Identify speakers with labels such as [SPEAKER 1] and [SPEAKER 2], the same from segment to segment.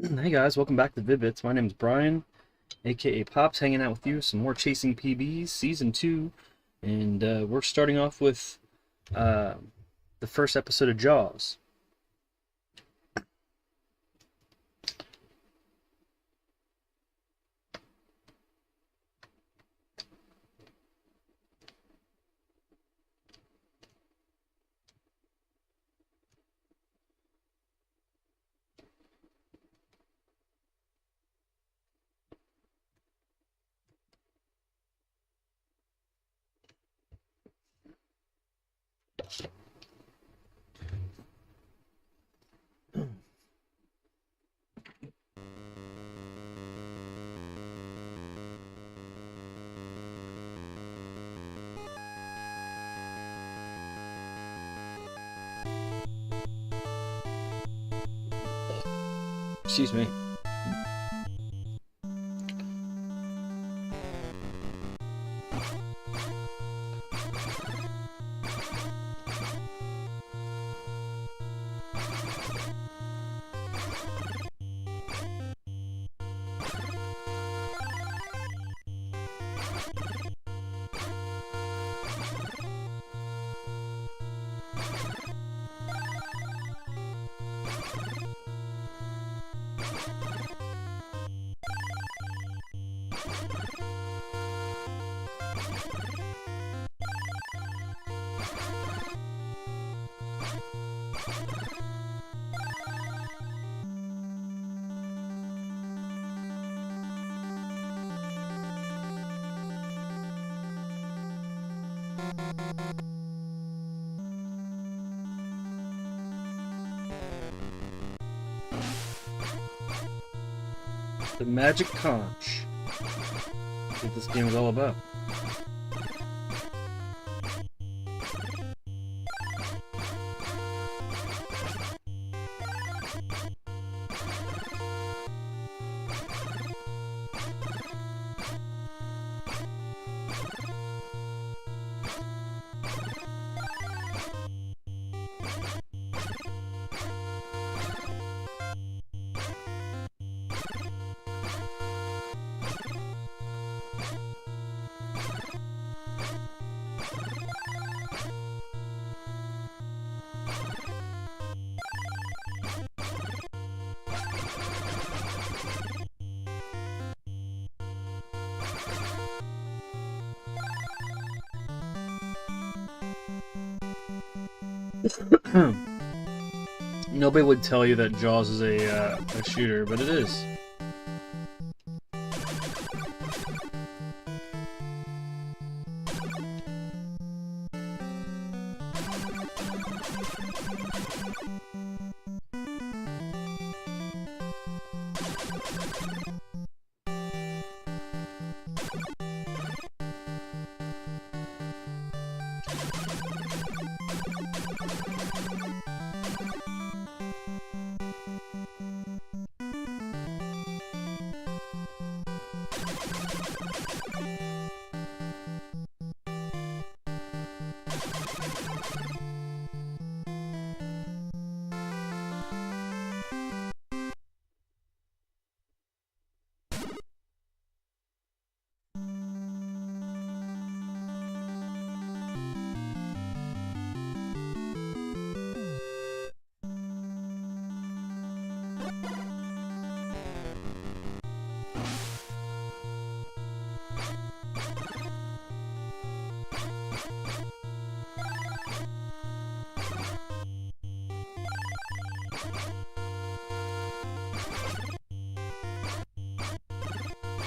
[SPEAKER 1] Hey guys, welcome back to Vid-Bits. My name is Brian, aka Pops, hanging out with you. Some more Chasing PBs, Season 2. And we're starting off with the first episode of Jaws. Excuse me. The Magic Conch. That's what this game is all about. Nobody would tell you that Jaws is a shooter, but it is.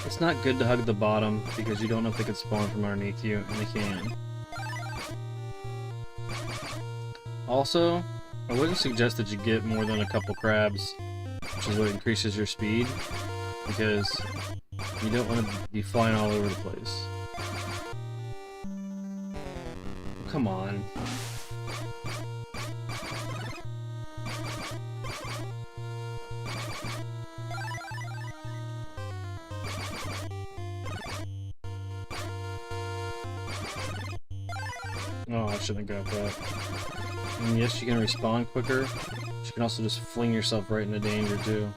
[SPEAKER 1] It's not good to hug the bottom because you don't know if they could spawn from underneath you, and they can. Also, I wouldn't suggest that you get more than a couple crabs, which is what increases your speed, because you don't want to be flying all over the place. Come on. Oh, I shouldn't have got that. And yes, you can respawn quicker, but you can also just fling yourself right into danger too.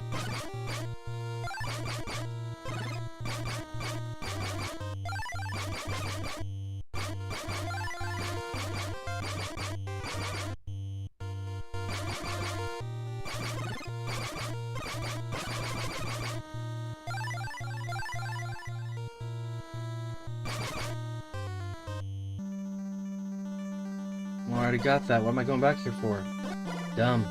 [SPEAKER 1] I already got that. What am I going back here for? Dumb.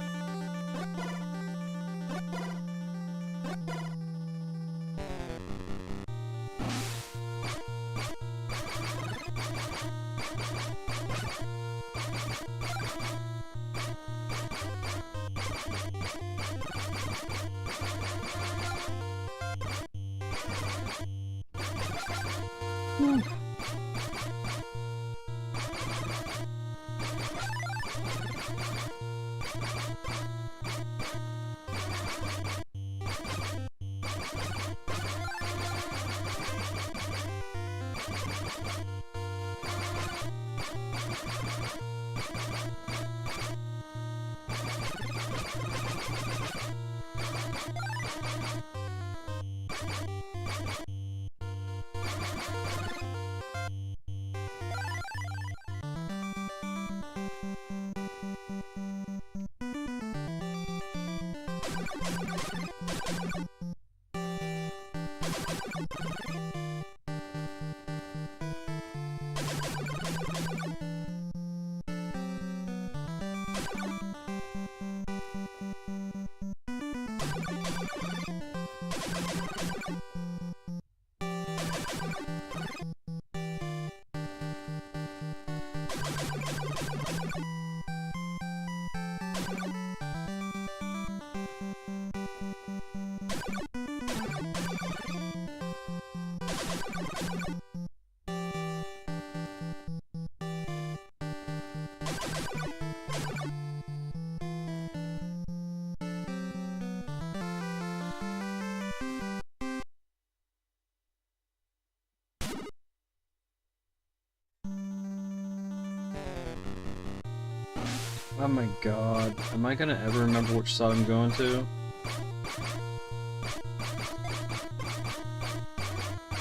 [SPEAKER 1] Oh my god. Am I gonna ever remember which side I'm going to?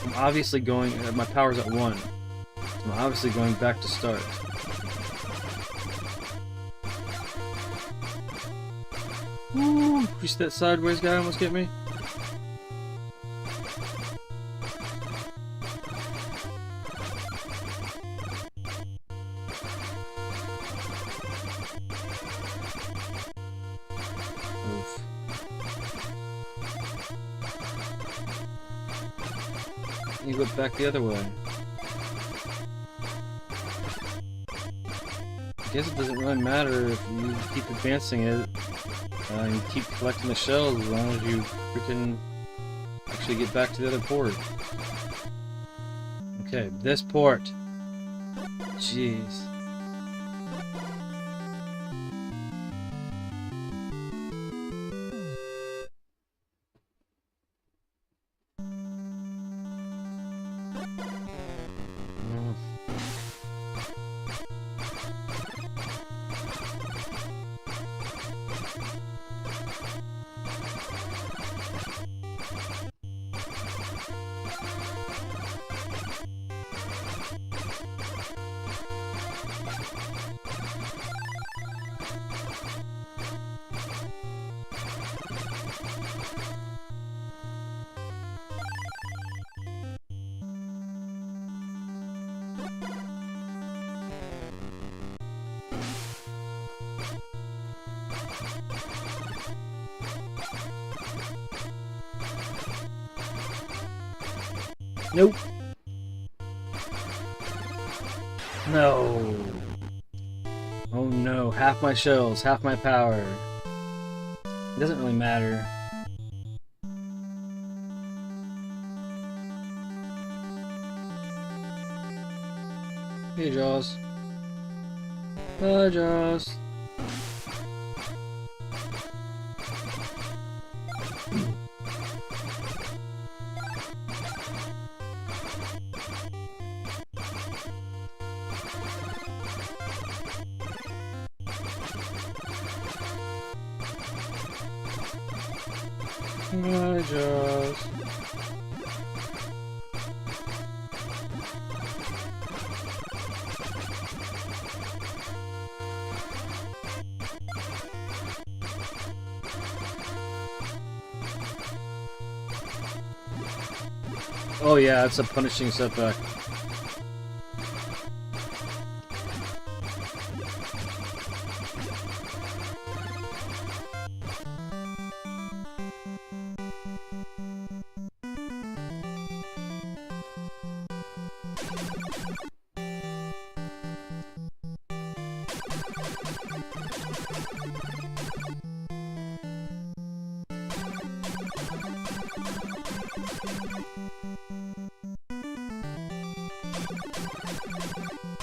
[SPEAKER 1] I'm obviously going... my power's at 1. So I'm obviously going back to start. Woo! You see that sideways guy almost get me? You go back the other way. I guess it doesn't really matter if you keep advancing it and keep collecting the shells as long as you freaking actually get back to the other port. Okay, this port. Jeez. Nope. No. Oh no, half my shells, half my power. It doesn't really matter. Hey, Jaws. Bye, Jaws. Bye, Jaws. Oh yeah, it's a punishing setback.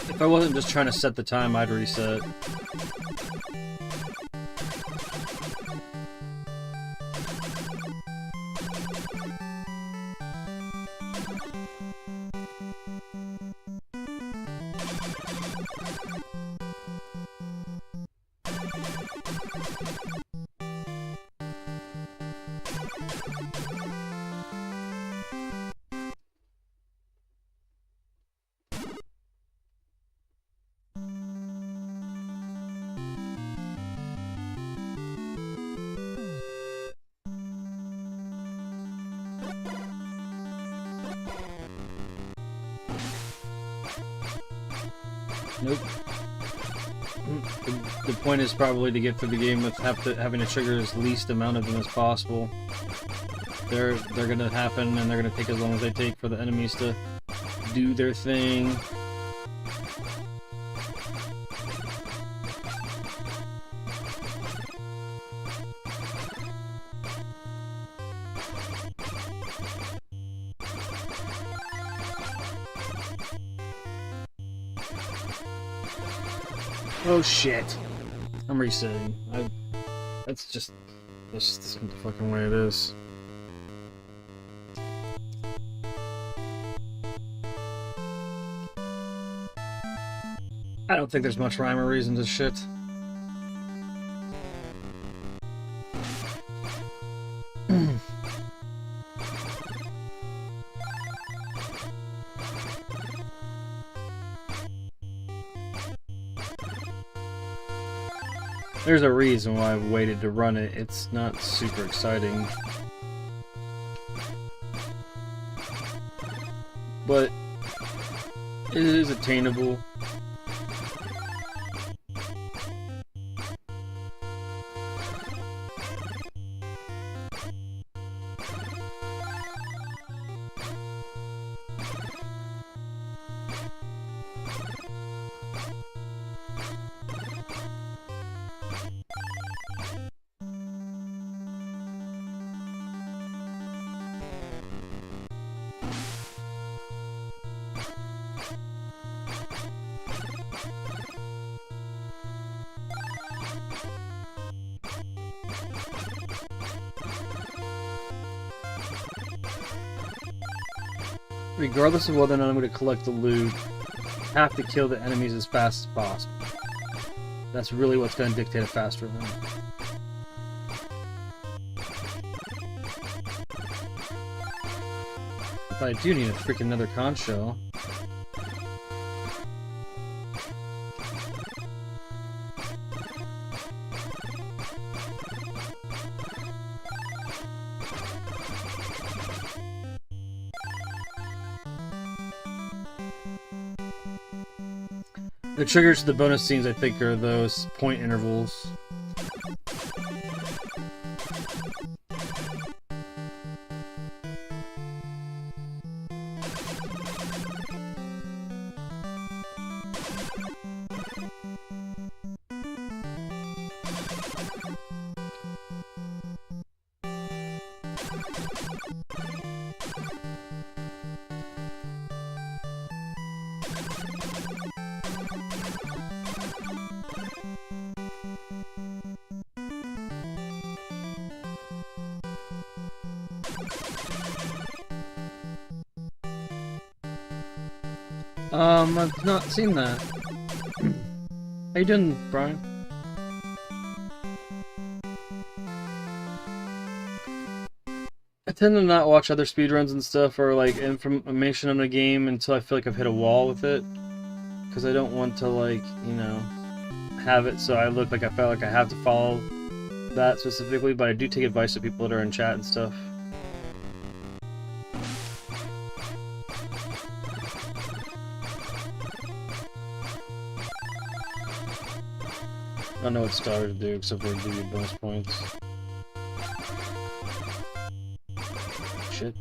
[SPEAKER 1] If I wasn't just trying to set the time, I'd reset. Nope. The point is probably to get through the game with having to trigger as least amount of them as possible. They're gonna happen, and they're gonna take as long as they take for the enemies to do their thing. Oh shit! I'm resetting. That's just the fucking way it is. I don't think there's much rhyme or reason to shit. There's a reason why I've waited to run it. It's not super exciting. But it is attainable. Regardless of whether or not I'm going to collect the loot, I have to kill the enemies as fast as possible. That's really what's going to dictate a faster run. But I do need a freaking another conch shell. The triggers to the bonus scenes, I think, are those point intervals. I've not seen that. How you doing, Brian? I tend to not watch other speedruns and stuff, or like information on the game until I feel like I've hit a wall with it. Because I don't want to, like, you know, have it so I look like I felt like I have to follow that specifically, but I do take advice of people that are in chat and stuff. I don't know what stars do except for give you bonus points. Shit.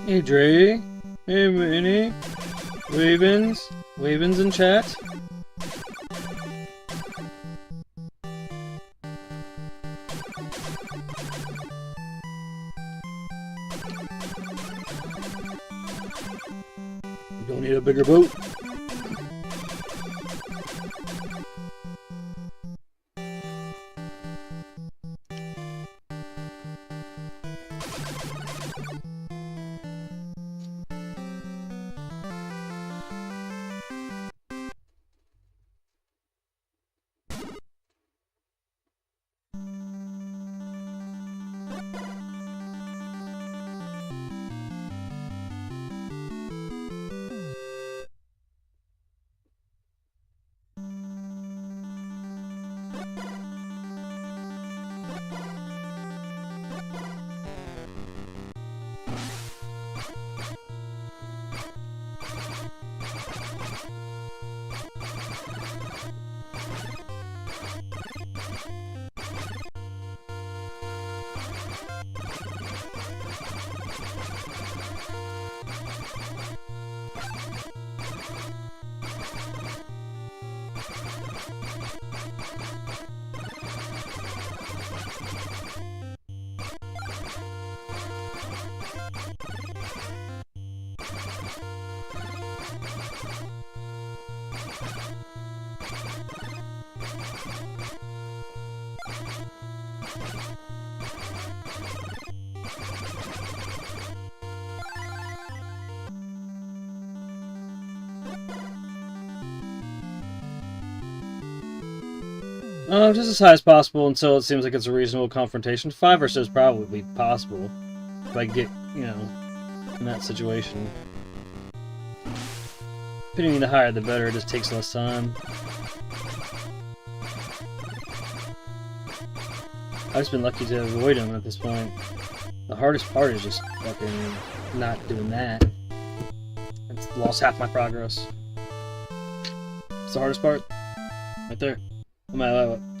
[SPEAKER 1] Hey Dre, hey Winnie, Ravens in chat. You don't need a bigger boat. Just as high as possible until it seems like it's a reasonable confrontation. 5 or so is probably possible. If I get, you know, in that situation. Pitting the higher the better, it just takes less time. I've just been lucky to avoid him at this point. The hardest part is just fucking not doing that. It's lost half my progress. It's the hardest part. Right there.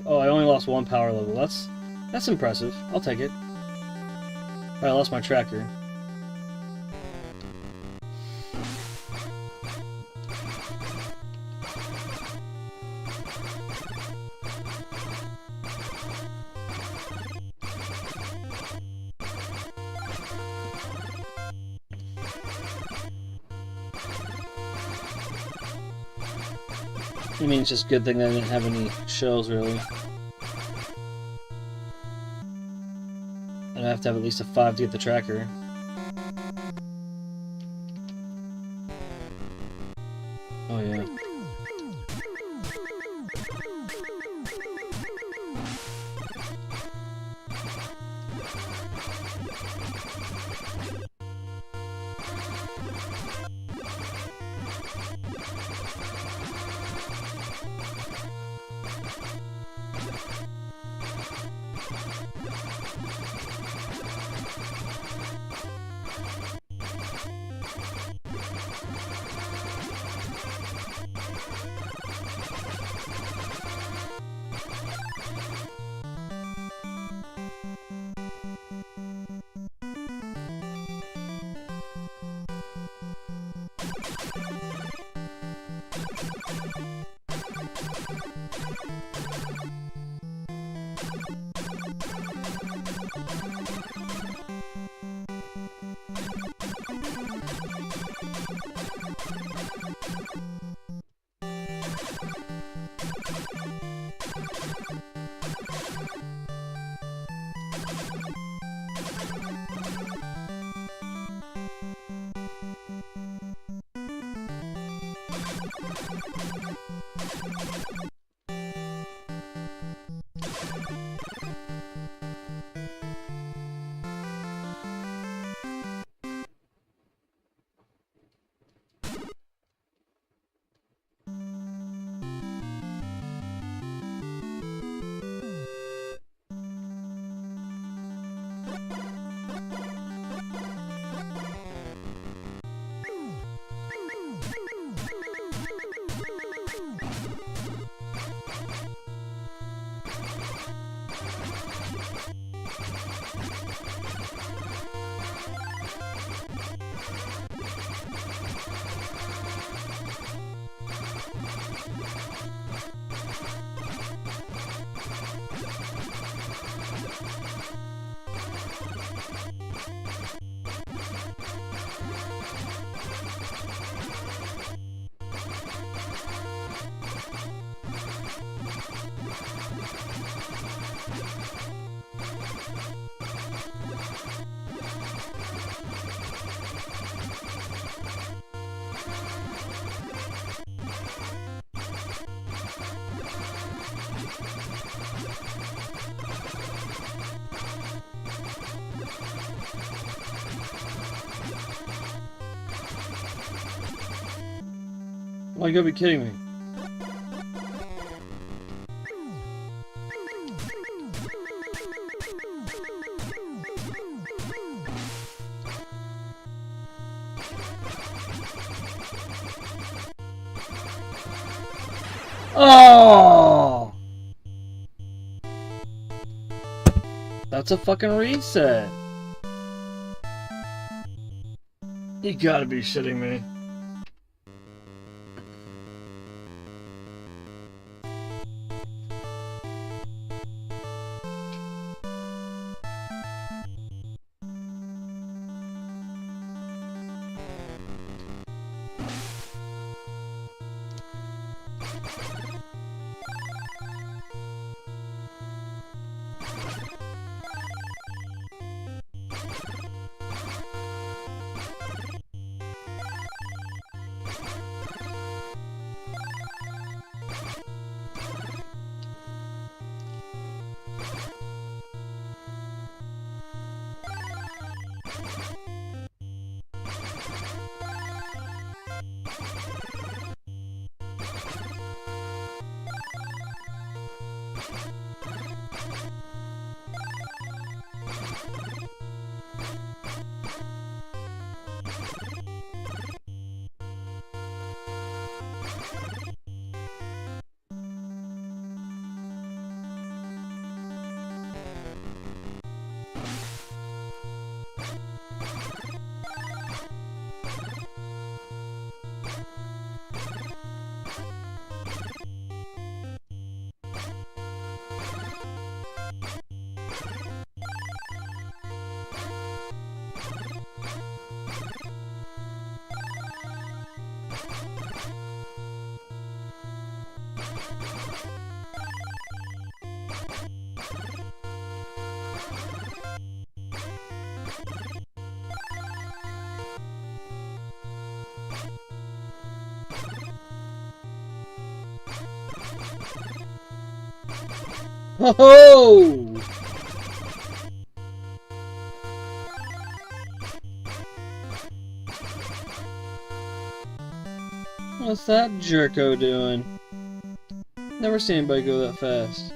[SPEAKER 1] Oh, I only lost 1 power level. That's impressive. I'll take it. Alright, I lost my tracker. I mean, it's just a good thing I didn't have any shells, really. And I have to have at least a 5 to get the tracker. Oh, yeah. Oh, you gotta be kidding me. Oh! That's a fucking reset. You gotta be shitting me. Ho-ho! What's that jerko doing? Never seen anybody go that fast.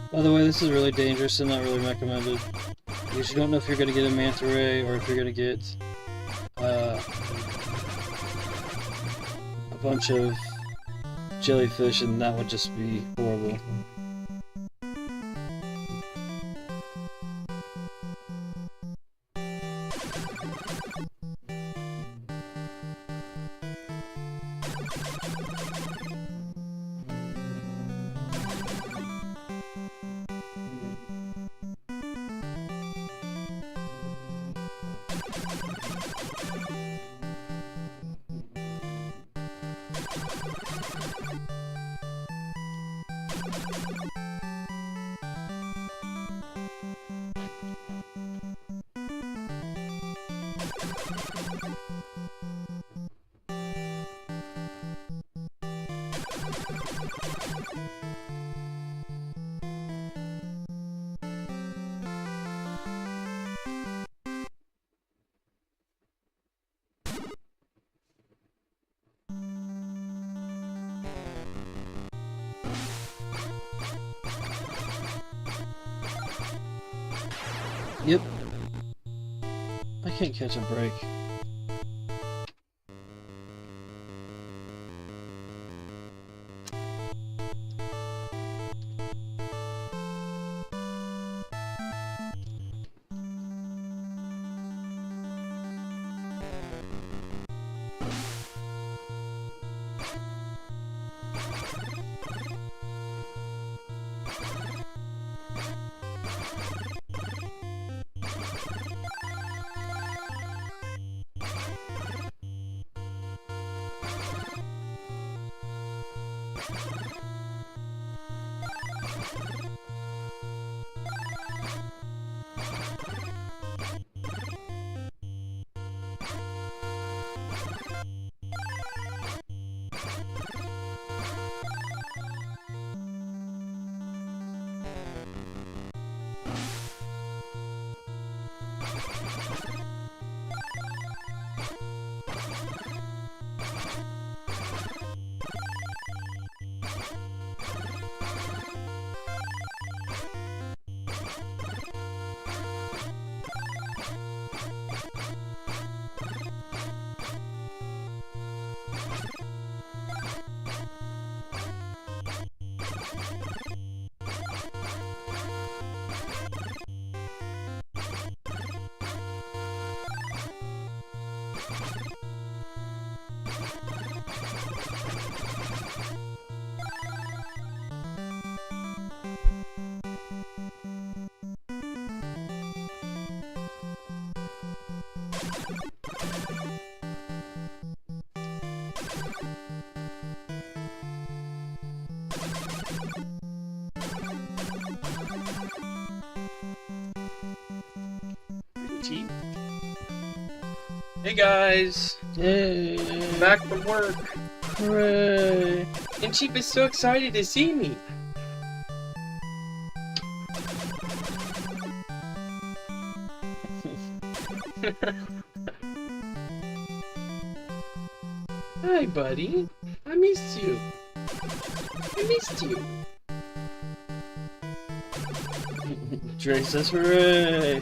[SPEAKER 1] By the way, this is really dangerous and not really recommended, because you don't know if you're going to get a manta ray or if you're going to get a bunch of jellyfish, and that would just be horrible. Yep. I can't catch a break.
[SPEAKER 2] Cheap. Hey guys!
[SPEAKER 1] Yay!
[SPEAKER 2] I'm back from work.
[SPEAKER 1] Hooray!
[SPEAKER 2] And Cheap is so excited to see me. Hi, buddy. I missed you. I missed you.
[SPEAKER 1] Dre says hooray!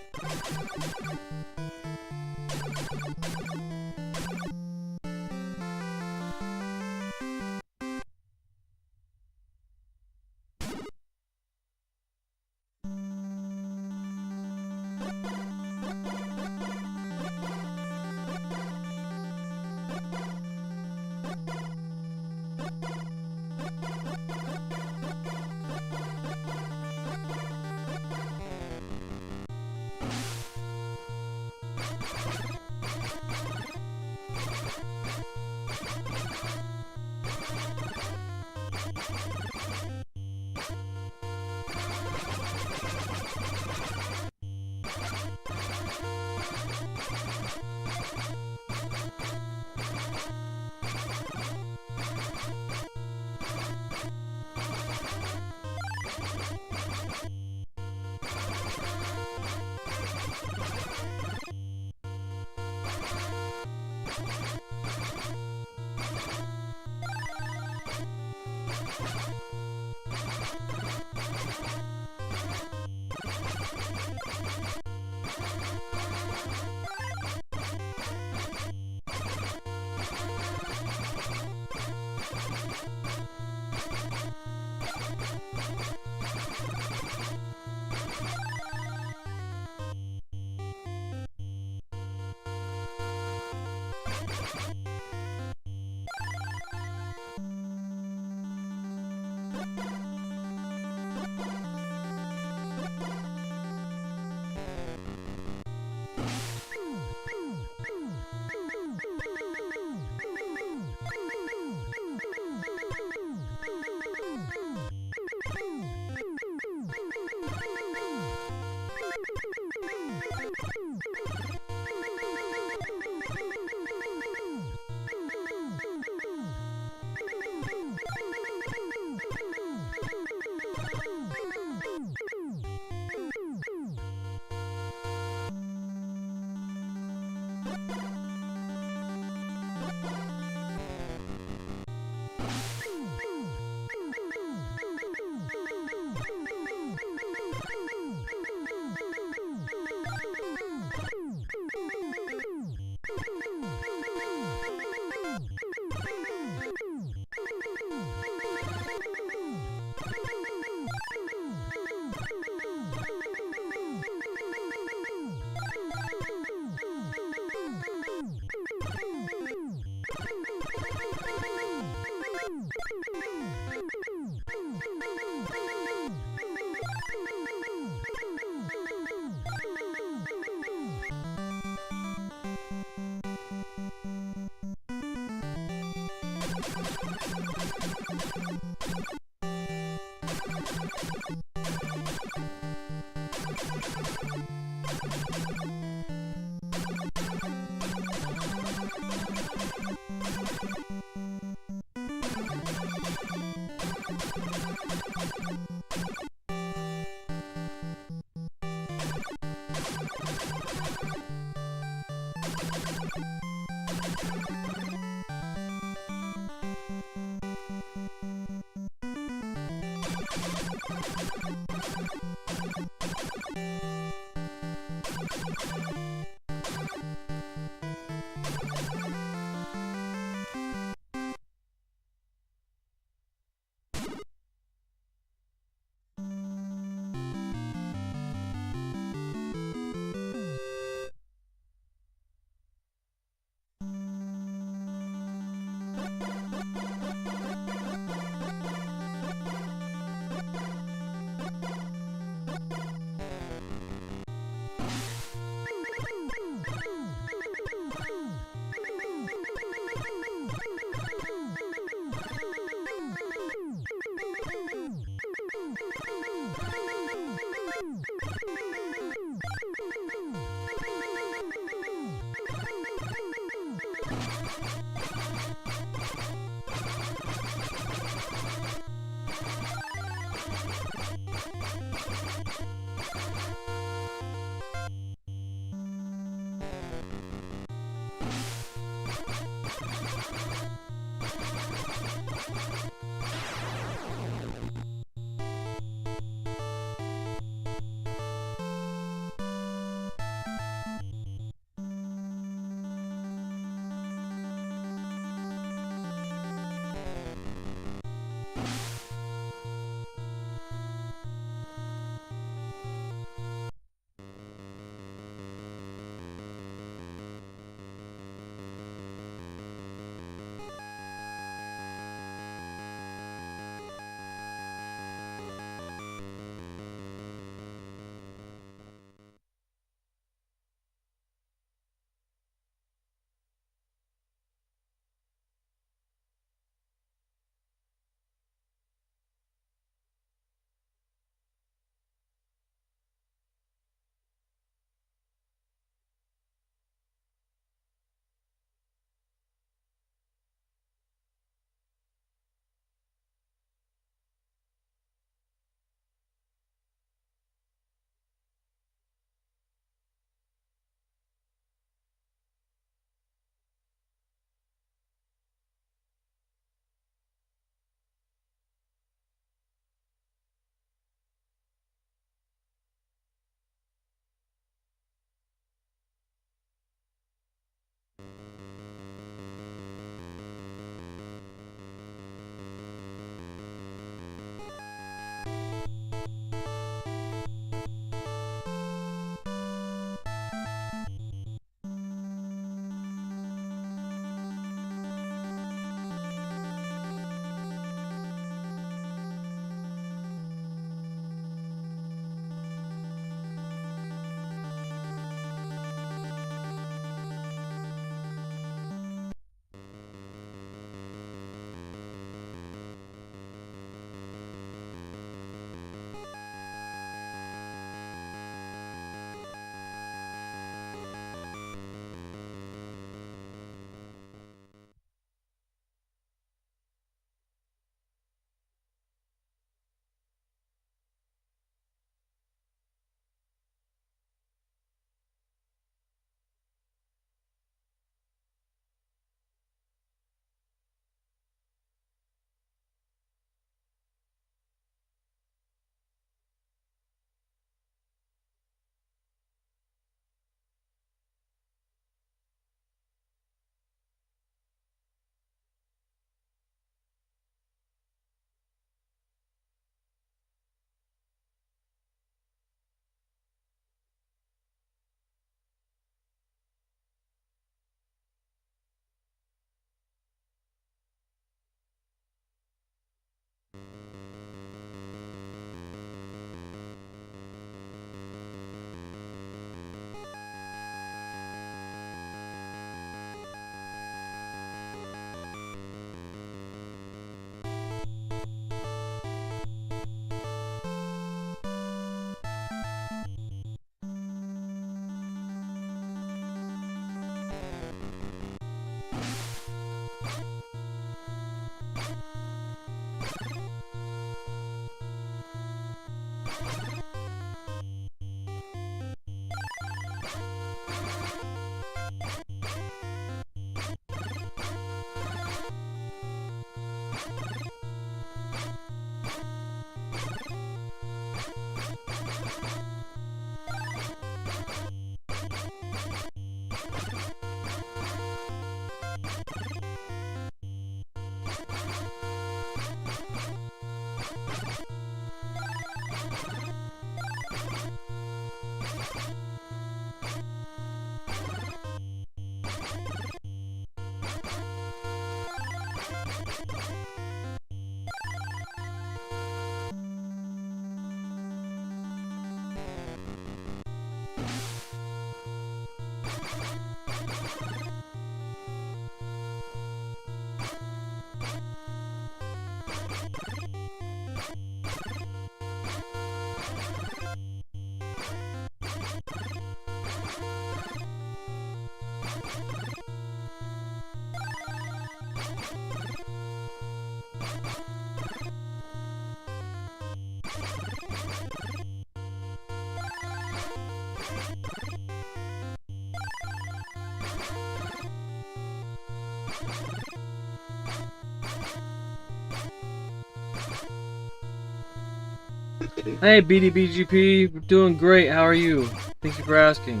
[SPEAKER 1] Hey, BDBGP, we're doing great. How are you? Thank you for asking.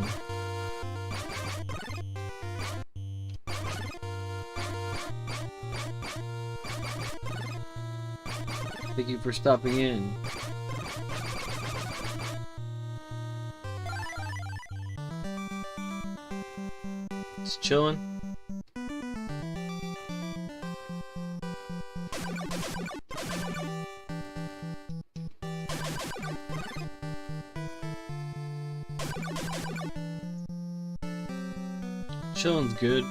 [SPEAKER 1] Thank you for stopping in. Just chilling. Chilling's good.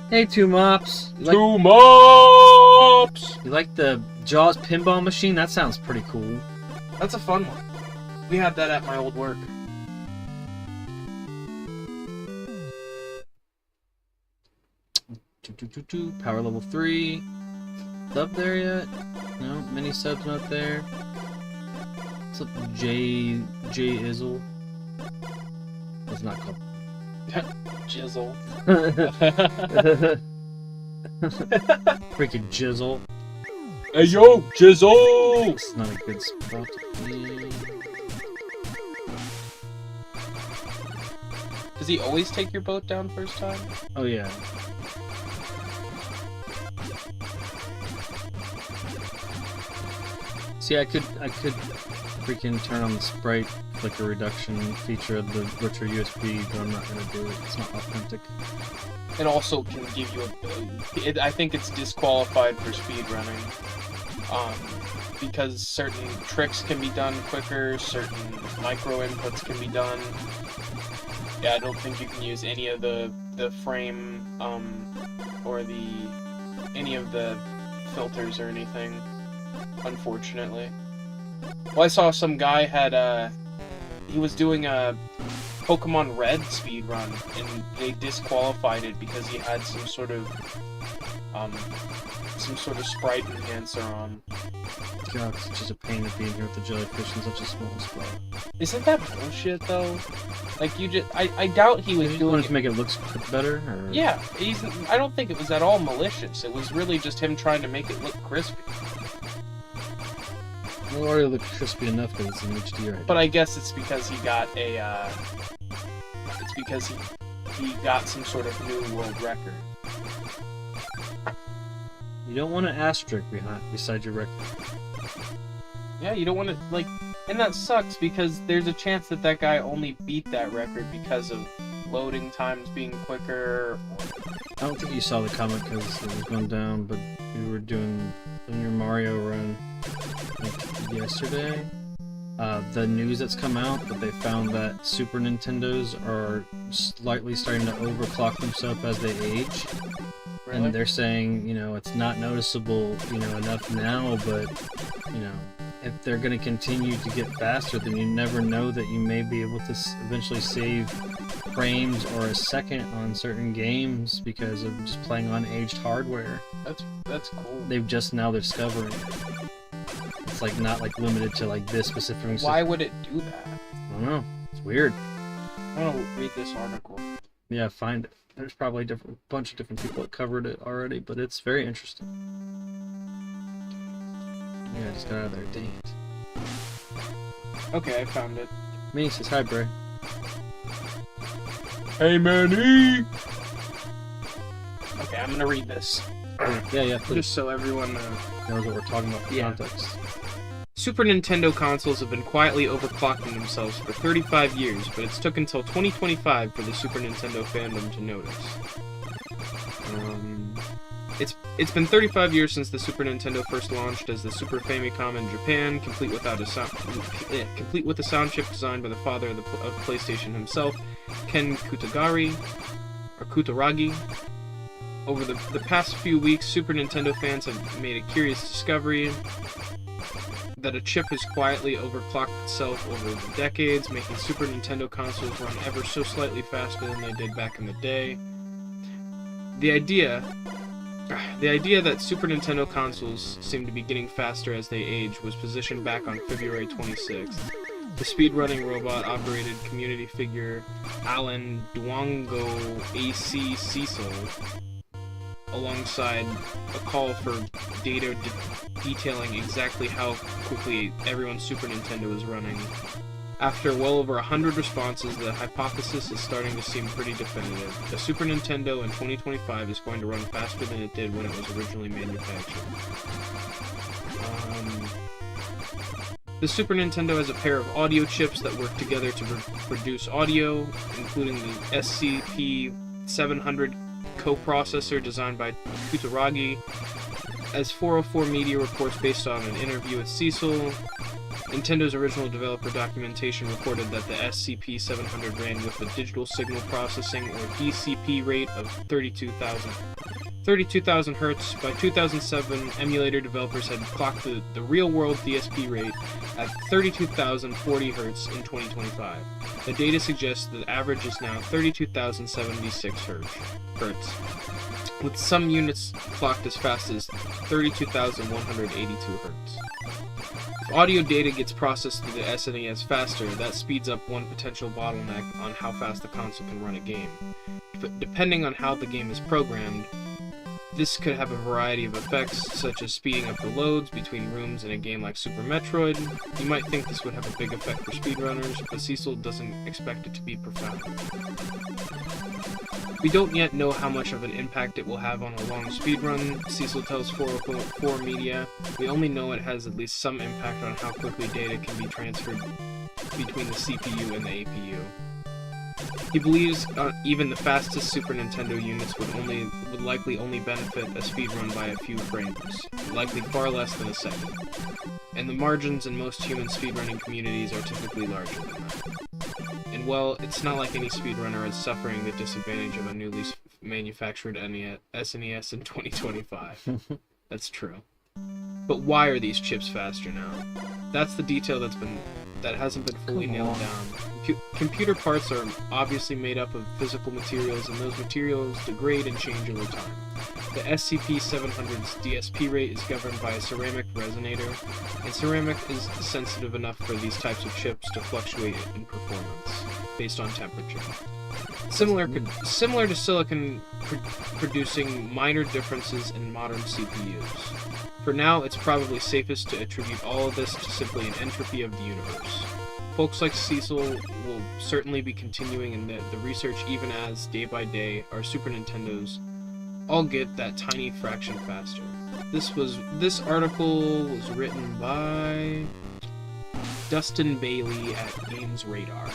[SPEAKER 1] Hey, Two Mops.
[SPEAKER 2] Two Mops!
[SPEAKER 1] You like the Jaws pinball machine? That sounds pretty cool.
[SPEAKER 2] That's a fun one. We had that at my old work.
[SPEAKER 1] Power level 3. Sub there yet? No, mini subs not there. What's up, J Izzle? It's not called.
[SPEAKER 2] Jizzle.
[SPEAKER 1] Freaking Jizzle.
[SPEAKER 2] Hey yo, Jizzle!
[SPEAKER 1] This is not a good spot to be.
[SPEAKER 2] Does he always take your boat down first time?
[SPEAKER 1] Oh yeah. See, I could freaking turn on the sprite flicker reduction feature of the virtual USB, but I'm not going to do it. It's not authentic.
[SPEAKER 2] It also can give you I think it's disqualified for speedrunning. Because certain tricks can be done quicker, certain micro inputs can be done. Yeah, I don't think you can use any of the frame, or any of the filters or anything, unfortunately. Well, I saw some guy he was doing a Pokemon Red speedrun, and they disqualified it because he had some sort of sprite enhancer on.
[SPEAKER 1] God, it's just a pain to be in here with the jellyfish in such a small spot.
[SPEAKER 2] Isn't that bullshit, though? Like, I doubt he was doing
[SPEAKER 1] wanted
[SPEAKER 2] it
[SPEAKER 1] to make it look better? Or...
[SPEAKER 2] Yeah, I don't think it was at all malicious. It was really just him trying to make it look crispy.
[SPEAKER 1] Well, it already looked crispy enough because it's in HD right now.
[SPEAKER 2] But I guess it's because he got he got some sort of new world record.
[SPEAKER 1] You don't want an asterisk beside your record.
[SPEAKER 2] Yeah, you don't want to, like... And that sucks, because there's a chance that guy only beat that record because of loading times being quicker.
[SPEAKER 1] I don't think you saw the comment because it was going down, but we were doing your Mario run like yesterday. The news that's come out that they found that Super Nintendos are slightly starting to overclock themselves as they age.
[SPEAKER 2] Really?
[SPEAKER 1] And they're saying, it's not noticeable, enough now, but, if they're going to continue to get faster, then you never know that you may be able to eventually save frames or a second on certain games because of just playing on aged hardware.
[SPEAKER 2] That's cool.
[SPEAKER 1] They've just now discovering it. It's like not like limited to like this specific.
[SPEAKER 2] Why would it do that?
[SPEAKER 1] I don't know. It's weird.
[SPEAKER 2] I want to read this article.
[SPEAKER 1] Yeah, find it. There's probably a bunch of different people that covered it already, but it's very interesting. Yeah, I just got out of there. Dang it.
[SPEAKER 2] Okay, I found it.
[SPEAKER 1] Minnie says hi, Bray.
[SPEAKER 2] Hey, Manny! Okay, I'm gonna read this.
[SPEAKER 1] Yeah, please.
[SPEAKER 2] Just so everyone
[SPEAKER 1] knows what we're talking about for context.
[SPEAKER 2] Super Nintendo consoles have been quietly overclocking themselves for 35 years, but it's took until 2025 for the Super Nintendo fandom to notice. It's been 35 years since the Super Nintendo first launched as the Super Famicom in Japan, complete with a sound chip designed by the father of PlayStation himself, Ken Kutaragi. Over the past few weeks, Super Nintendo fans have made a curious discovery that a chip has quietly overclocked itself over the decades, making Super Nintendo consoles run ever so slightly faster than they did back in the day. The idea that Super Nintendo consoles seem to be getting faster as they age was positioned back on February 26th. The speedrunning robot-operated community figure Alan Duango AC Cecil, alongside a call for data detailing exactly how quickly everyone's Super Nintendo is running. After well over 100 responses, the hypothesis is starting to seem pretty definitive. The Super Nintendo in 2025 is going to run faster than it did when it was originally manufactured. The Super Nintendo has a pair of audio chips that work together to produce audio, including the SCP-700 coprocessor designed by Kutaragi. As 404 Media reports based on an interview with Cecil, Nintendo's original developer documentation reported that the SCP-700 ran with a digital signal processing, or DCP, rate of 32,000 Hz. By 2007, emulator developers had clocked the real-world DSP rate at 32,040 Hz in 2025. The data suggests the average is now 32,076 Hz, with some units clocked as fast as 32,182 Hz. If audio data gets processed through the SNES faster, that speeds up one potential bottleneck on how fast the console can run a game. But depending on how the game is programmed, this could have a variety of effects, such as speeding up the loads between rooms in a game like Super Metroid. You might think this would have a big effect for speedrunners, but Cecil doesn't expect it to be profound. We don't yet know how much of an impact it will have on a long speedrun, Cecil tells 404 Media. We only know it has at least some impact on how quickly data can be transferred between the CPU and the APU. He believes even the fastest Super Nintendo units would likely only benefit a speedrun by a few frames, likely far less than a second. And the margins in most human speedrunning communities are typically larger than that. And well, it's not like any speedrunner is suffering the disadvantage of a newly manufactured SNES in 2025. That's true. But why are these chips faster now? That's the detail that hasn't been fully nailed down. Computer parts are obviously made up of physical materials, and those materials degrade and change over time. The SCP-700's DSP rate is governed by a ceramic resonator, and ceramic is sensitive enough for these types of chips to fluctuate in performance based on temperature. Similar to silicon producing minor differences in modern CPUs. For now, it's probably safest to attribute all of this to simply an entropy of the universe. Folks like Cecil will certainly be continuing in the research even as, day by day, our Super Nintendos all get that tiny fraction faster. This article was written by Dustin Bailey at Games Radar.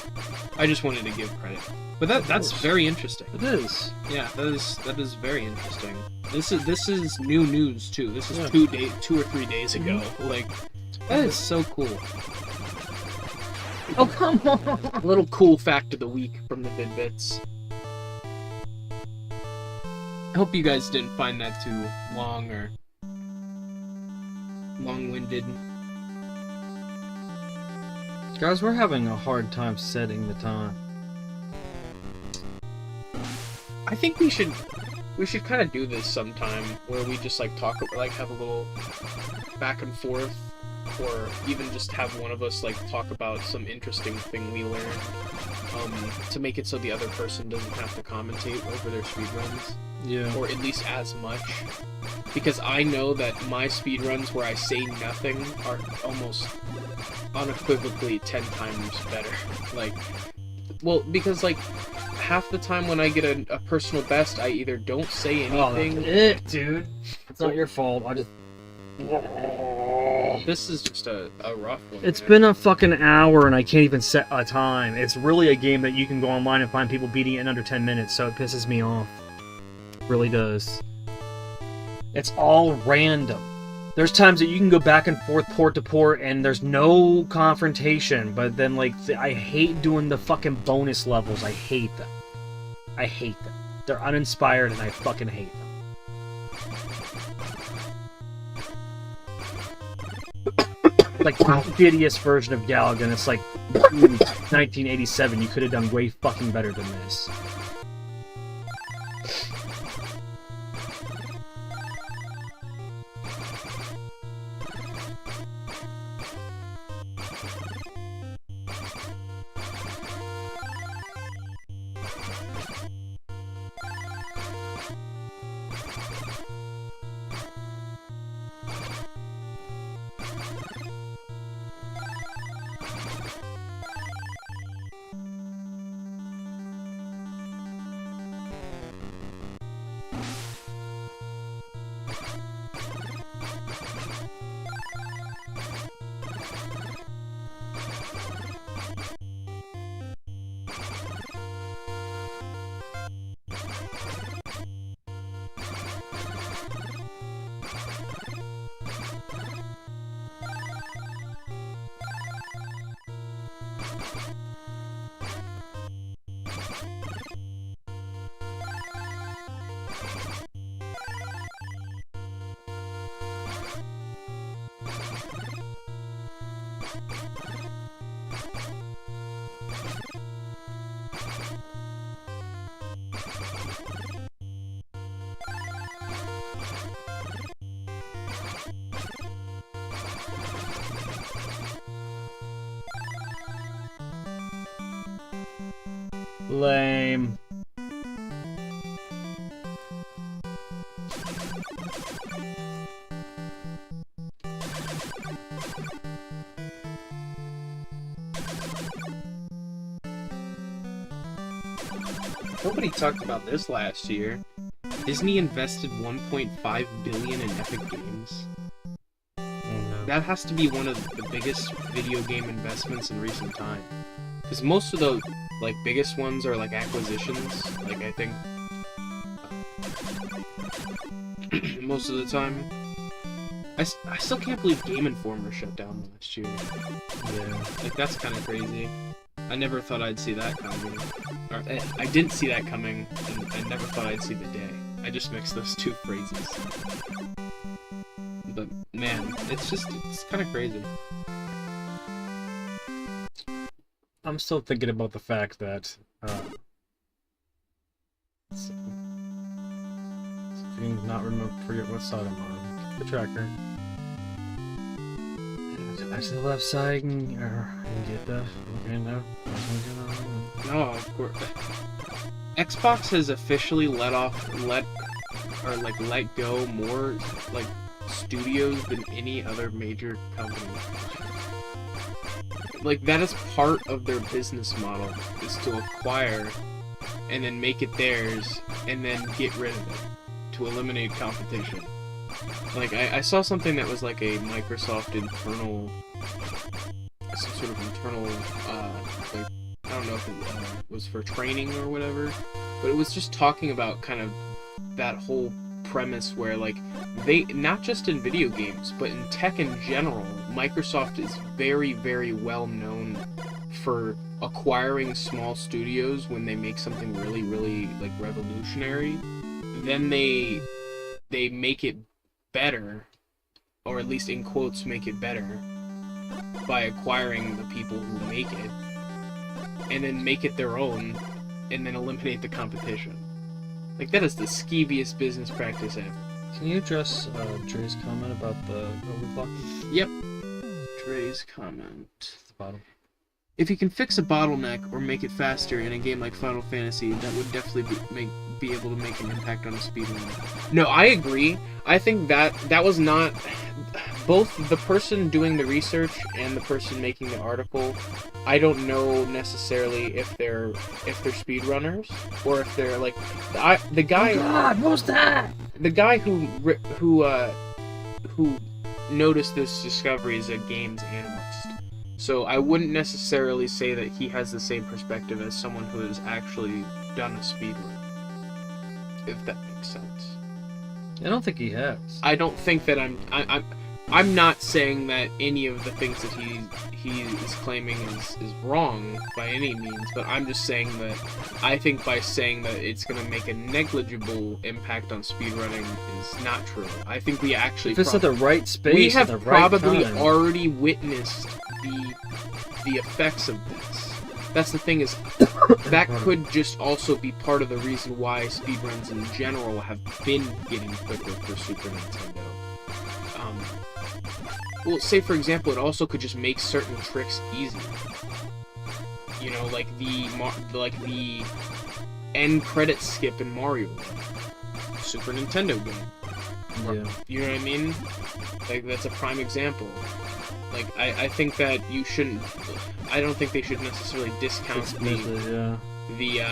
[SPEAKER 2] I just wanted to give credit, but that's very interesting.
[SPEAKER 1] It is.
[SPEAKER 2] Yeah, that is very interesting. This is new news too. This is 2 or 3 days ago. Like, that is so cool.
[SPEAKER 1] Oh, come on!
[SPEAKER 2] A little cool fact of the week from the Vid-Bits. I hope you guys didn't find that too long or long-winded.
[SPEAKER 1] Guys, we're having a hard time setting the time.
[SPEAKER 2] I think we should kind of do this sometime where we just like talk, like have a little back and forth, or even just have one of us like talk about some interesting thing we learned, to make it so the other person doesn't have to commentate over their speedruns.
[SPEAKER 1] Yeah.
[SPEAKER 2] Or at least as much. Because I know that my speedruns where I say nothing are almost unequivocally 10 times better. Like, well, because like half the time when I get a personal best, I either don't say anything.
[SPEAKER 1] Oh, that's it, dude. It's not your fault. I just.
[SPEAKER 2] This is just a rough one.
[SPEAKER 1] It's been a fucking hour and I can't even set a time. It's really a game that you can go online and find people beating it in under 10 minutes, so it pisses me off. It really does. It's all random. There's times that you can go back and forth port to port and there's no confrontation, but then like I hate doing the fucking bonus levels. I hate them. I hate them. They're uninspired and I fucking hate them. Like the shittiest version of Galaga, and it's like 1987. You could have done way fucking better than this. Lame.
[SPEAKER 2] Nobody talked about this last year. Disney invested $1.5 billion in Epic Games.
[SPEAKER 1] Oh
[SPEAKER 2] that has to be one of the biggest video game investments in recent time. Because most of the like biggest ones are like acquisitions. Like I think most of the time. I still can't believe Game Informer shut down last year.
[SPEAKER 1] Yeah.
[SPEAKER 2] Like that's kind of crazy. I never thought I'd see that coming. Or I didn't see that coming, and I never thought I'd see the day. I just mixed those two phrases. But man, it's kind of crazy.
[SPEAKER 1] I'm still thinking about the fact that not remember, forget what side I'm on. The tracker. I to the left side and get the okay now.
[SPEAKER 2] No, of course. Xbox has officially let go more like studios than any other major company. Like that is part of their business model, is to acquire and then make it theirs and then get rid of it to eliminate competition. Like I saw something that was like a Microsoft internal, some sort of internal, like I don't know if it was for training or whatever, but it was just talking about kind of that whole premise where like they, not just in video games, but in tech in general, Microsoft is very, very well known for acquiring small studios when they make something really, really like revolutionary. Then they make it better, or at least in quotes make it better, by acquiring the people who make it, and then make it their own, and then eliminate the competition. Like that is the skeeviest business practice ever.
[SPEAKER 1] Can you address Dre's comment about the overclocking?
[SPEAKER 2] Yep. Dre's comment.
[SPEAKER 1] At the bottom.
[SPEAKER 2] If you can fix a bottleneck or make it faster in a game like Final Fantasy, that would definitely be able to make an impact on a speedrun. No, I agree. I think that was not... Both the person doing the research and the person making the article, I don't know necessarily if they're speedrunners or if they're like the guy.
[SPEAKER 1] Oh God, what's that?
[SPEAKER 2] The guy who noticed this discovery is a games analyst. So I wouldn't necessarily say that he has the same perspective as someone who has actually done a speedrun. If that makes sense.
[SPEAKER 1] I don't think he has.
[SPEAKER 2] I don't think that I'm not saying that any of the things that he is claiming is wrong by any means, but I'm just saying that I think by saying that it's going to make a negligible impact on speedrunning is not true. I think we actually...
[SPEAKER 1] If it's at the right space,
[SPEAKER 2] we have
[SPEAKER 1] at the right
[SPEAKER 2] probably
[SPEAKER 1] time.
[SPEAKER 2] already witnessed the effects of this. That's the thing, is that could just also be part of the reason why speedruns in general have been getting quicker for Super Nintendo. Well, say for example, it also could just make certain tricks easier. You know, like the end credit skip in Mario, Super Nintendo game.
[SPEAKER 1] Yeah.
[SPEAKER 2] You know what I mean? Like that's a prime example. Like I think that you shouldn't. I don't think they should necessarily discount the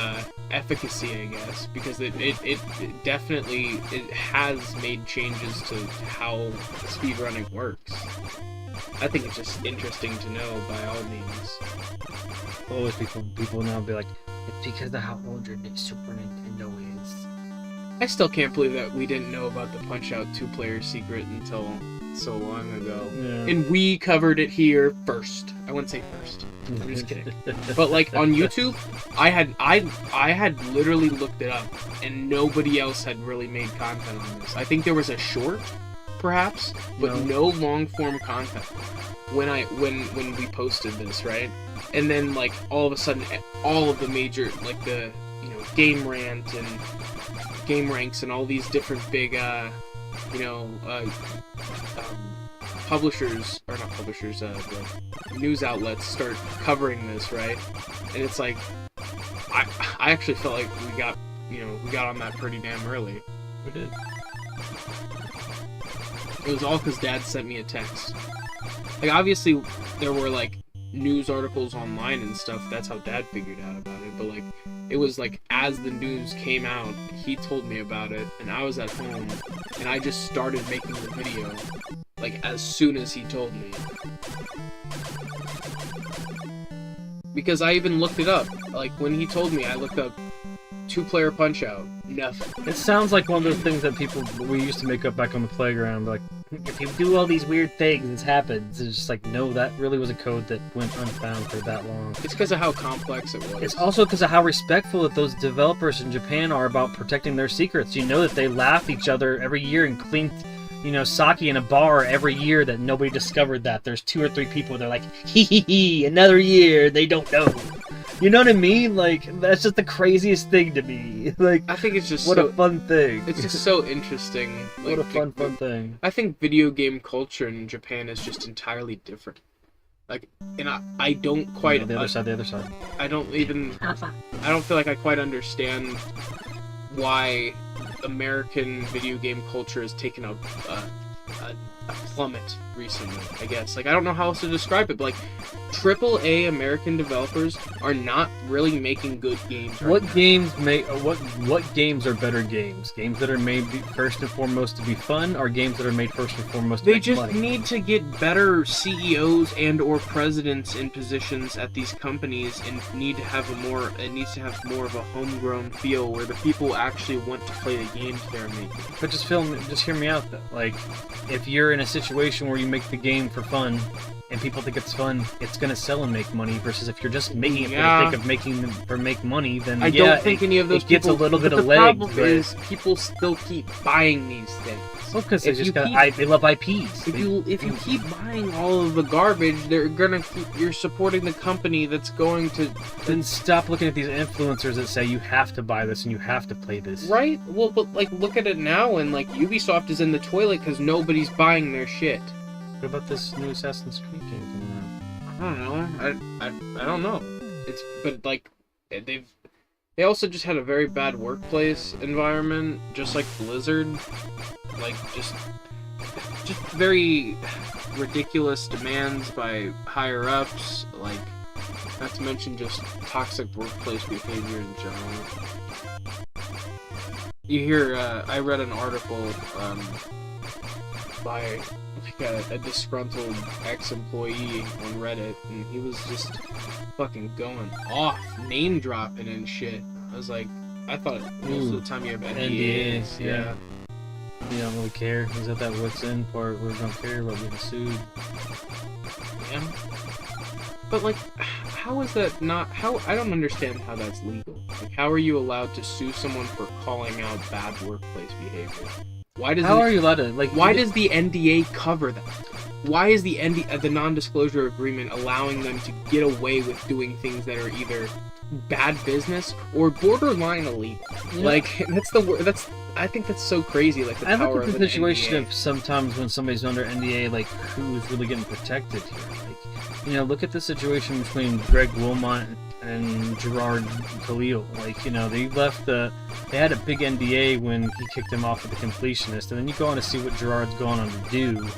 [SPEAKER 2] efficacy, I guess, because it definitely has made changes to how speedrunning works. I think it's just interesting to know by all means.
[SPEAKER 1] Always people now be like, it's because of how old your Super Nintendo is.
[SPEAKER 2] I still can't believe that we didn't know about the Punch-Out 2-player secret until so long ago. Yeah. And we covered it here first. I wouldn't say first. I'm just kidding. But like on YouTube, I had literally looked it up, and nobody else had really made content on this. I think there was a short, perhaps, but no long form content when we posted this, right? And then like all of a sudden, all of the major like the Game Rant and Game Ranks and all these different big publishers, or not publishers, the news outlets start covering this, right? And it's like, I actually felt like we got on that pretty damn early.
[SPEAKER 1] We did.
[SPEAKER 2] It was all because Dad sent me a text. Like, obviously, there were, like, news articles online and stuff. That's how Dad figured out about it. But, like, it was, like, as the news came out, he told me about it, and I was at home, and I just started making the video. like as soon as he told me. Because I even looked it up. Like when he told me, I looked up 2-player Punch-Out. Nothing.
[SPEAKER 1] It sounds like one of those things that we used to make up back on the playground. Like, if you do all these weird things, this happens. It's just like, no, that really was a code that went unfound for that long.
[SPEAKER 2] It's because of how complex it was.
[SPEAKER 1] It's also because of how respectful that those developers in Japan are about protecting their secrets. You know that they laugh each other every year and clean, sake in a bar every year that nobody discovered that. There's 2 or 3 people that are like, hee hee hee, another year, they don't know. You know what I mean? Like, that's just the craziest thing to me. Like,
[SPEAKER 2] I think it's just
[SPEAKER 1] what a fun thing.
[SPEAKER 2] It's just so interesting. Like,
[SPEAKER 1] what a fun thing.
[SPEAKER 2] I think video game culture in Japan is just entirely different. Like, and I don't quite...
[SPEAKER 1] the other side.
[SPEAKER 2] I don't feel like I quite understand why American video game culture has taken a plummet recently, I guess. Like, I don't know how else to describe it, but, like, AAA American developers are not really making good games right now.
[SPEAKER 1] What games are better games? Games that are made first and foremost to be fun, or games that are made first and foremost to make money?
[SPEAKER 2] They just need to get better CEOs and or presidents in positions at these companies, and it needs to have more of a homegrown feel where the people actually want to play the games they're making.
[SPEAKER 1] But just hear me out though. Like, if you're in a situation where you make the game for fun and people think it's fun, it's gonna sell and make money. Versus if you're just making it for the sake of make money, then
[SPEAKER 2] I don't think any of those
[SPEAKER 1] gets a little bit of
[SPEAKER 2] legs. The problem
[SPEAKER 1] but...
[SPEAKER 2] is people still keep buying these things.
[SPEAKER 1] Well, because they love IPs.
[SPEAKER 2] If you keep buying all of the garbage, you're supporting the company that's going to.
[SPEAKER 1] Then stop looking at these influencers that say you have to buy this and you have to play this.
[SPEAKER 2] Right? Well, but like look at it now, and like Ubisoft is in the toilet because nobody's buying their shit.
[SPEAKER 1] What about this new Assassin's Creed game coming out?
[SPEAKER 2] I don't know. I don't know. But like they also just had a very bad workplace environment, just like Blizzard. Like just very ridiculous demands by higher ups, like not to mention just toxic workplace behavior in general. You hear I read an article by like a disgruntled ex-employee on Reddit, and he was just fucking going off, name dropping and shit. I was like, I thought most of the time you have NDAs. Yeah.
[SPEAKER 1] You don't really care. He's at that what's in part where we don't care about being sued.
[SPEAKER 2] Yeah. But like, how is that not? I don't understand how that's legal. Like, how are you allowed to sue someone for calling out bad workplace behavior?
[SPEAKER 1] How are you allowed to
[SPEAKER 2] Why does the NDA cover that? Why is the non-disclosure agreement allowing them to get away with doing things that are either bad business or borderline illegal?
[SPEAKER 1] Yeah.
[SPEAKER 2] Like I think that's so crazy. Like
[SPEAKER 1] I look at the situation of sometimes when somebody's under NDA, like who's really getting protected here. Like, look at the situation between Greg Wilmot and Gerard Khalil. Like, they had a big NDA when he kicked him off with the completionist, and then you go on to see what Gerard's going on to do.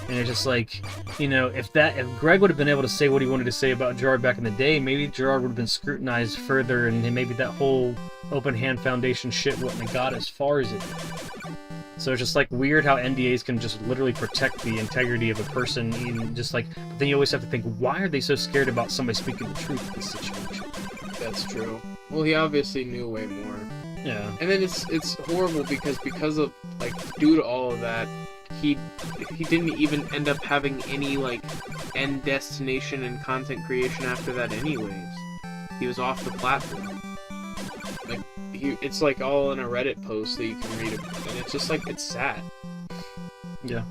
[SPEAKER 1] And it's just like, if Greg would have been able to say what he wanted to say about Gerard back in the day, maybe Gerard would have been scrutinized further, and maybe that whole Open Hand Foundation shit wouldn't have got as far as it did. So it's just like weird how NDAs can just literally protect the integrity of a person, even just like. But then you always have to think, why are they so scared about somebody speaking the truth in this situation?
[SPEAKER 2] That's true. Well, he obviously knew way more.
[SPEAKER 1] Yeah.
[SPEAKER 2] And then it's horrible because of like due to all of that, he didn't even end up having any like end destination in content creation after that anyways. He was off the platform. Like it's like all in a Reddit post that you can read, and it's just like it's sad.
[SPEAKER 1] Yeah.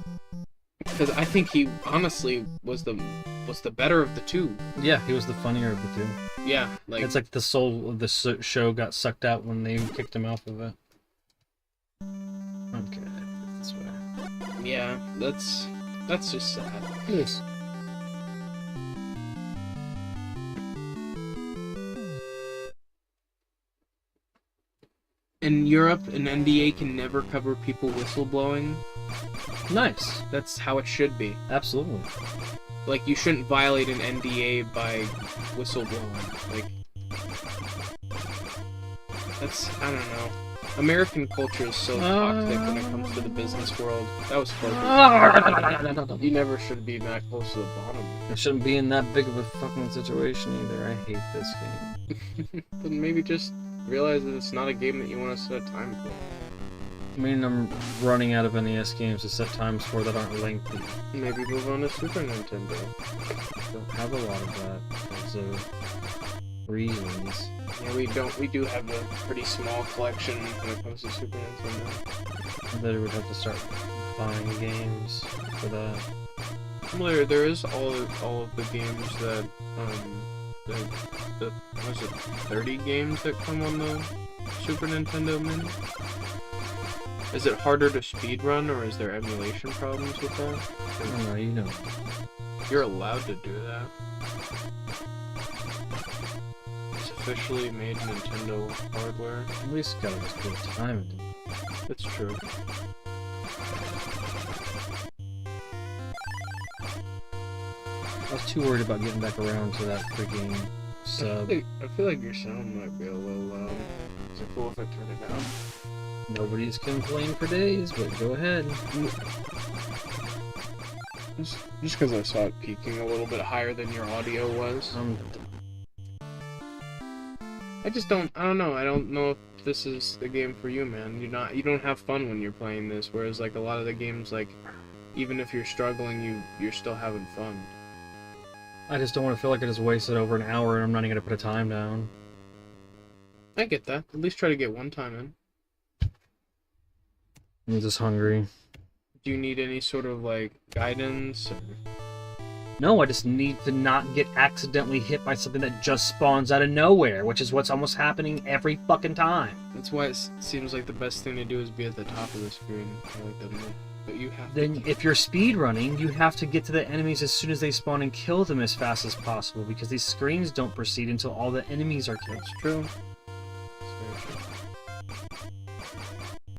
[SPEAKER 2] Because I think he honestly was the better of the two.
[SPEAKER 1] Yeah, he was the funnier of the two.
[SPEAKER 2] Yeah, like
[SPEAKER 1] it's like the soul of the show got sucked out when they kicked him off of it. Okay, that's right.
[SPEAKER 2] Yeah, that's just sad.
[SPEAKER 1] Yes.
[SPEAKER 2] In Europe, an NDA can never cover people whistleblowing.
[SPEAKER 1] Nice.
[SPEAKER 2] That's how it should be.
[SPEAKER 1] Absolutely.
[SPEAKER 2] Like, you shouldn't violate an NDA by whistleblowing. Like, that's, I don't know. American culture is so toxic when it comes to the business world. That was focused. You never should be that close to the bottom.
[SPEAKER 1] I shouldn't be in that big of a fucking situation either. I hate this game.
[SPEAKER 2] But maybe just realize that it's not a game that you want to set time for.
[SPEAKER 1] I mean, I'm running out of NES games to set times for that aren't lengthy.
[SPEAKER 2] Maybe move on to Super Nintendo.
[SPEAKER 1] Don't have a lot of that because of reasons.
[SPEAKER 2] Yeah, we do have a pretty small collection when it comes to Super Nintendo.
[SPEAKER 1] That would have to start buying games for that.
[SPEAKER 2] Well, there is all of the games that the was it 30 games that come on the Super Nintendo Mini? Is it harder to speedrun, or is there emulation problems with that?
[SPEAKER 1] I don't know, you know.
[SPEAKER 2] You're allowed to do that. It's officially made Nintendo hardware.
[SPEAKER 1] At least gotta just put time into it.
[SPEAKER 2] It's true.
[SPEAKER 1] I was too worried about getting back around to that freaking sub.
[SPEAKER 2] I feel like your sound might be a little low. Is it cool if I turn it down?
[SPEAKER 1] Nobody's complained for days, but go ahead.
[SPEAKER 2] Just because I saw it peaking a little bit higher than your audio was. I don't know. I don't know if this is the game for you, man. You don't have fun when you're playing this, whereas like a lot of the games, like even if you're struggling, you're still having fun.
[SPEAKER 1] I just don't want to feel like I just wasted over an hour and I'm not even gonna put a time down.
[SPEAKER 2] I get that. At least try to get one time in.
[SPEAKER 1] I'm just hungry.
[SPEAKER 2] Do you need any sort of like guidance? Or...
[SPEAKER 1] No, I just need to not get accidentally hit by something that just spawns out of nowhere, which is what's almost happening every fucking time.
[SPEAKER 2] That's why it seems like the best thing to do is be at the top of the screen. Like that you have.
[SPEAKER 1] Then, if you're speedrunning, you have to get to the enemies as soon as they spawn and kill them as fast as possible, because these screens don't proceed until all the enemies are killed.
[SPEAKER 2] That's true.